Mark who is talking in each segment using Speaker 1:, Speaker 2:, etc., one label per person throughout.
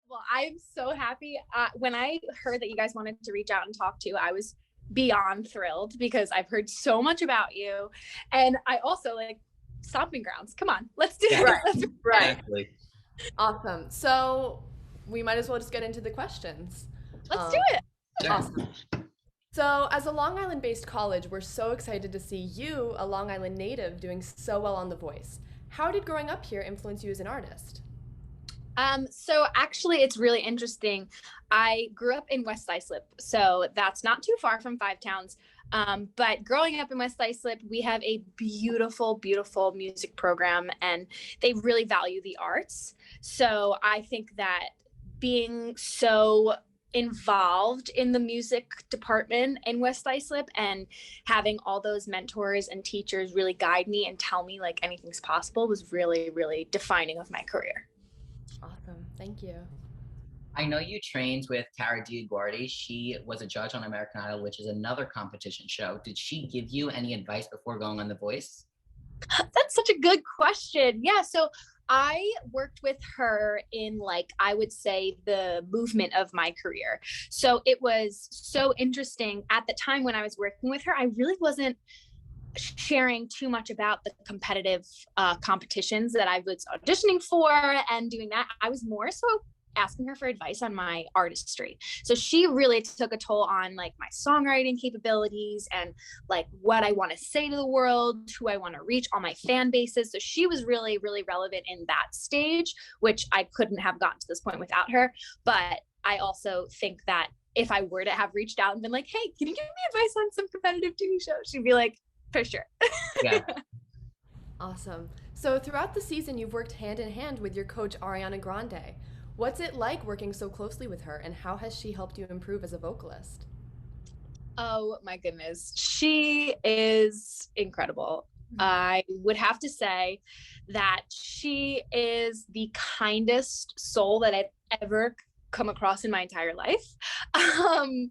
Speaker 1: Well, I'm so happy. When I heard that you guys wanted to reach out and talk to, I was beyond thrilled because I've heard so much about you. And I also like stomping grounds. Come on, let's do
Speaker 2: Yeah,
Speaker 1: this.
Speaker 3: Right, right.
Speaker 2: exactly.
Speaker 3: Awesome. So we might as well just get into the questions.
Speaker 1: Let's do
Speaker 3: Um,
Speaker 1: it.
Speaker 2: Sure.
Speaker 3: awesome. So, as a Long Island based college, we're so excited to see you, a Long Island native, doing so well on The Voice. How did growing up here influence you as an artist?
Speaker 1: So actually it's really interesting. I grew up in West Islip, so that's not too far from Five Towns. But growing up in West Islip, we have a beautiful, beautiful music program, and they really value the arts. So I think that being so involved in the music department in West Islip and having all those mentors and teachers really guide me and tell me like anything's possible was really, really defining of my career.
Speaker 3: Awesome. Thank you.
Speaker 2: I know you trained with Cara Diaguardi. She was a judge on American Idol, which is another competition show. Did she give you any advice before going on The Voice?
Speaker 1: That's such a good question. Yeah, so I worked with her in like I would say the movement of my career. So it was so interesting at the time when I was working with her. I really wasn't sharing too much about the competitive competitions that I was auditioning for and doing that. I was more so asking her for advice on my artistry. So she really took a toll on like my songwriting capabilities and like what I want to say to the world, who I want to reach, all my fan bases. So she was really, really relevant in that stage, which I couldn't have gotten to this point without her. But I also think that if I were to have reached out and been like, hey, can you give me advice on some competitive TV shows? She'd be like, for sure.
Speaker 2: Yeah.
Speaker 3: Awesome. So, throughout the season, you've worked hand in hand with your coach, Ariana Grande. What's it like working so closely with her, and how has she helped you improve as a vocalist?
Speaker 1: Oh my goodness. She is incredible. I would have to say that she is the kindest soul that I've ever come across in my entire life. Um,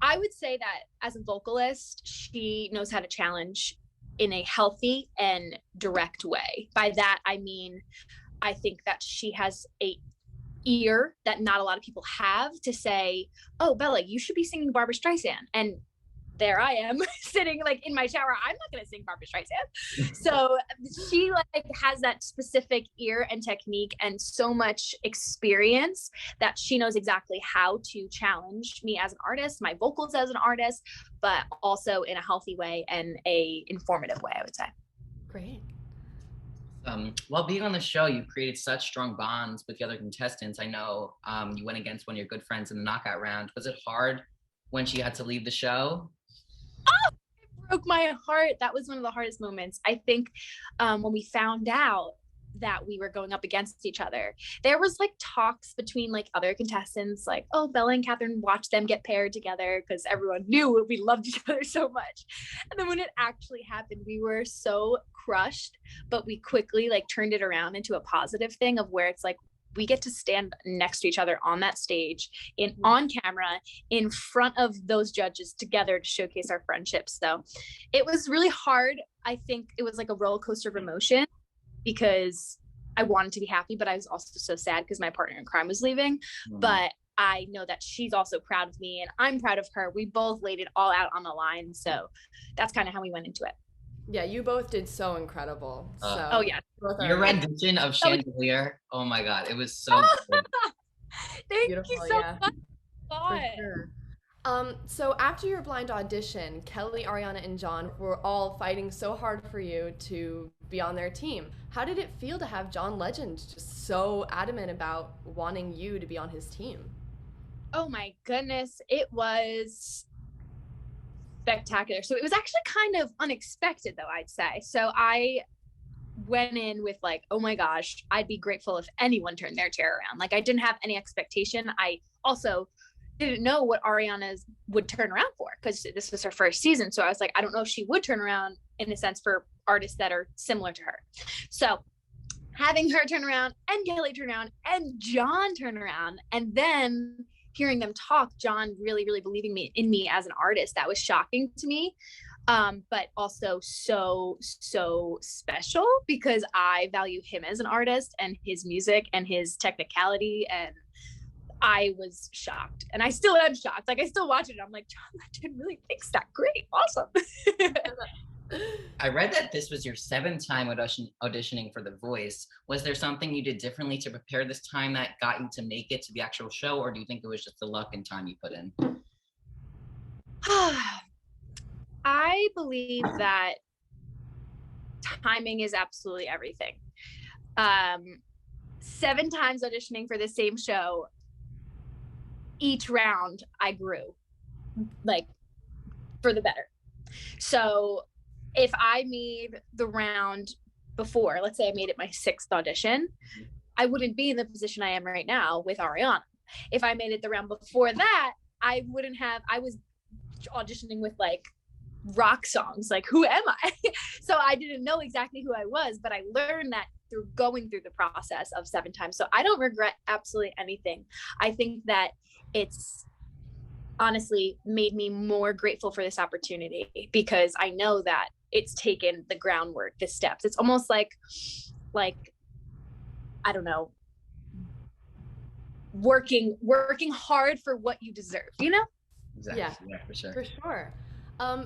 Speaker 1: I would say that as a vocalist, she knows how to challenge in a healthy and direct way. By that, I mean, I think that she has a ear that not a lot of people have to say, oh, Bella, you should be singing Barbara Streisand. And there I am sitting like in my shower. I'm not going to sing Barbara Streisand. So she like has that specific ear and technique and so much experience that she knows exactly how to challenge me as an artist, my vocals as an artist, but also in a healthy way and a informative way, I would say.
Speaker 3: Great.
Speaker 2: While being on the show, you've created such strong bonds with the other contestants. I know you went against one of your good friends in the knockout round. Was it hard when she had to leave the show?
Speaker 1: Broke my heart. That was one of the hardest moments. I think when we found out that we were going up against each other, there was like talks between like other contestants, like, oh, Bella and Catherine, watch them get paired together because everyone knew we loved each other so much. And then when it actually happened, we were so crushed, but we quickly like turned it around into a positive thing of where it's like, we get to stand next to each other on that stage in on camera in front of those judges together to showcase our friendship. So it was really hard. I think it was like a roller coaster of emotion because I wanted to be happy, but I was also so sad because my partner in crime was leaving. But I know that she's also proud of me and I'm proud of her. We both laid it all out on the line. So that's kind of how we went into it.
Speaker 3: Yeah, you both did so incredible.
Speaker 1: Oh yeah.
Speaker 2: Your rendition of Chandelier, oh my God, it was so good.
Speaker 1: Thank
Speaker 3: Beautiful,
Speaker 1: you so
Speaker 3: yeah.
Speaker 1: much.
Speaker 3: For sure. So after your blind audition, Kelly, Ariana, and John were all fighting so hard for you to be on their team. How did it feel to have John Legend just so adamant about wanting you to be on his team?
Speaker 1: Oh my goodness. It was spectacular. So it was actually kind of unexpected though, I'd say. So I went in with like, oh my gosh, I'd be grateful if anyone turned their chair around. Like I didn't have any expectation. I also didn't know what Ariana's would turn around for because this was her first season. So I was like, I don't know if she would turn around in a sense for artists that are similar to her. So having her turn around and Kelly turn around and John turn around and then hearing them talk, John really, really believing in me as an artist, that was shocking to me. but also so special because I value him as an artist and his music and his technicality. And I was shocked, and I still am shocked. Like, I still watch it and I'm like, John Legend really thinks that great. Awesome.
Speaker 2: I read that this was your 7th time auditioning for The Voice. Was there something you did differently to prepare this time that got you to make it to the actual show, or do you think it was just the luck and time you put in?
Speaker 1: I believe that timing is absolutely everything. 7 times auditioning for the same show, each round I grew, like, for the better. So if I made the round before, let's say I made it my 6th audition, I wouldn't be in the position I am right now with Ariana. If I made it the round before that, I was auditioning with like rock songs, like, who am I? So I didn't know exactly who I was, but I learned that through going through the process of 7 times. So I don't regret absolutely anything. I think that it's honestly made me more grateful for this opportunity, because I know that it's taken the groundwork, the steps. It's almost like I don't know, working hard for what you deserve, you know?
Speaker 2: Exactly.
Speaker 3: Yeah,
Speaker 2: For sure.
Speaker 3: for sure.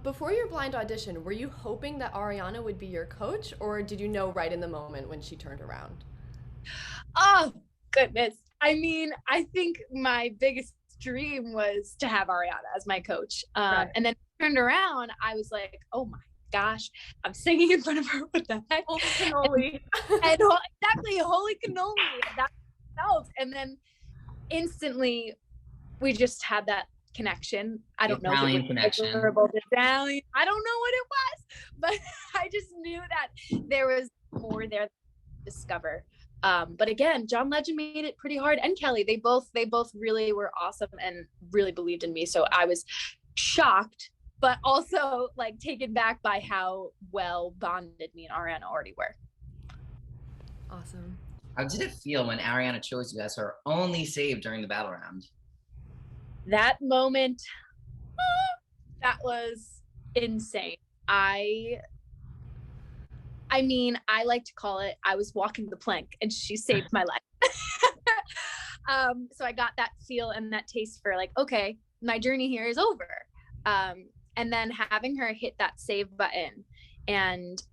Speaker 3: Before your blind audition, were you hoping that Ariana would be your coach, or did you know right in the moment when she turned around?
Speaker 1: Oh, goodness. I mean, I think my biggest dream was to have Ariana as my coach.
Speaker 3: Right.
Speaker 1: And then turned around, I was like, oh my gosh, I'm singing in front of her. What the heck?
Speaker 3: Holy cannoli.
Speaker 1: And exactly, holy cannoli. That felt. And then instantly, we just had that connection. I don't know if it was
Speaker 2: connection.
Speaker 1: Italian. I don't know what it was, but I just knew that there was more there to discover. But again, John Legend made it pretty hard, and Kelly. They both really were awesome and really believed in me. So I was shocked, but also like taken back by how well bonded me and Ariana already were.
Speaker 3: Awesome.
Speaker 2: How did it feel when Ariana chose you as her only save during the battle round?
Speaker 1: That moment, that was insane. I mean, I like to call it, I was walking the plank and she saved my life. So I got that feel and that taste for like, okay, my journey here is over. And then having her hit that save button, and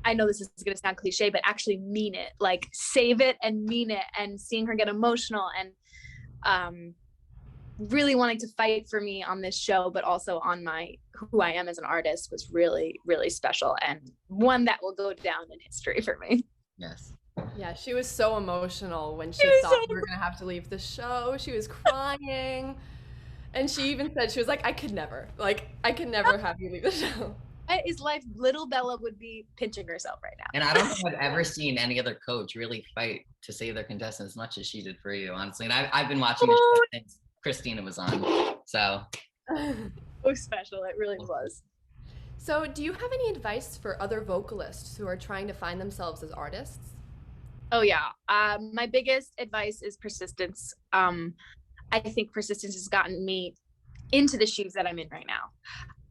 Speaker 1: I know this is going to sound cliche, but actually mean it, like save it and mean it, and seeing her get emotional and really wanting to fight for me on this show, but also on who I am as an artist, was really, really special, and one that will go down in history for me.
Speaker 2: Yes.
Speaker 3: Yeah, she was so emotional when she thought we were going to have to leave the show. She was crying. And she even said, she was like, I could never have you leave the show.
Speaker 1: Is life, little Bella would be pinching herself right now.
Speaker 2: And I don't think I've ever seen any other coach really fight to save their contestants as much as she did for you, honestly. And I've been watching the show since Christina was on, so.
Speaker 1: So special, it really was.
Speaker 3: So do you have any advice for other vocalists who are trying to find themselves as artists?
Speaker 1: Oh yeah, my biggest advice is persistence. I think persistence has gotten me into the shoes that I'm in right now.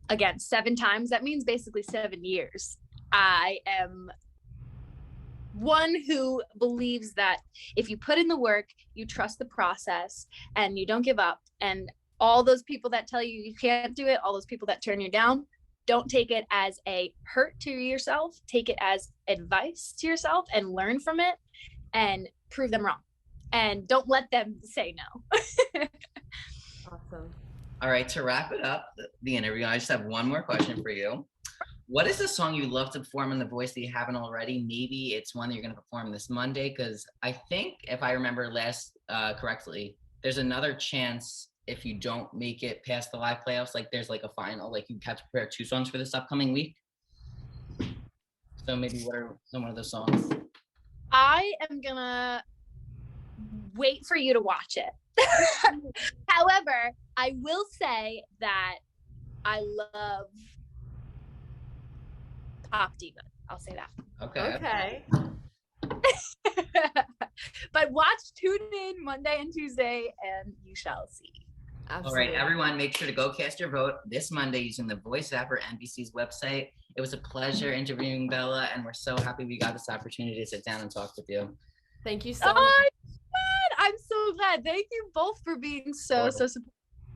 Speaker 1: Again, 7 times, that means basically 7 years. I am one who believes that if you put in the work, you trust the process, and you don't give up, and all those people that tell you you can't do it, all those people that turn you down, don't take it as a hurt to yourself. Take it as advice to yourself and learn from it and prove them wrong. And don't let them say no.
Speaker 3: Awesome.
Speaker 2: All right, to wrap it up, the interview, I just have one more question for you. What is the song you love to perform in The Voice that you haven't already? Maybe it's one that you're going to perform this Monday, because I think, if I remember correctly, there's another chance if you don't make it past the live playoffs, like there's like a final, like you have to prepare 2 songs for this upcoming week. So maybe what are some of those songs? I
Speaker 1: am gonna wait for you to watch it. However, I will say that I love Pop Diva. I'll say that.
Speaker 2: Okay.
Speaker 1: But tune in Monday and Tuesday, and you shall see.
Speaker 2: All right, everyone, make sure to go cast your vote this Monday using the Voice app or NBC's website. It was a pleasure interviewing Bella, and we're so happy we got this opportunity to sit down and talk with you.
Speaker 3: Thank you so much.
Speaker 1: I'm so glad. Thank you both for being so supportive.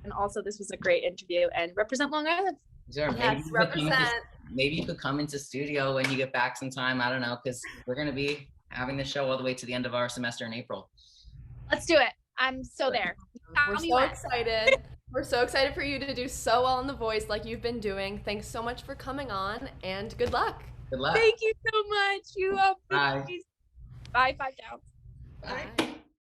Speaker 1: And also, this was a great interview. And represent Long Island.
Speaker 2: Sure,
Speaker 3: Yes, represent.
Speaker 2: Maybe you could come into studio when you get back sometime. I don't know, because we're going to be having the show all the way to the end of our semester in April.
Speaker 1: Let's do it. I'm so there.
Speaker 3: We're so excited. We're so excited for you to do so well in The Voice like you've been doing. Thanks so much for coming on, and good luck.
Speaker 2: Good luck.
Speaker 1: Thank you so much. You are
Speaker 2: Bye.
Speaker 1: Bye, 5 down.
Speaker 2: Bye.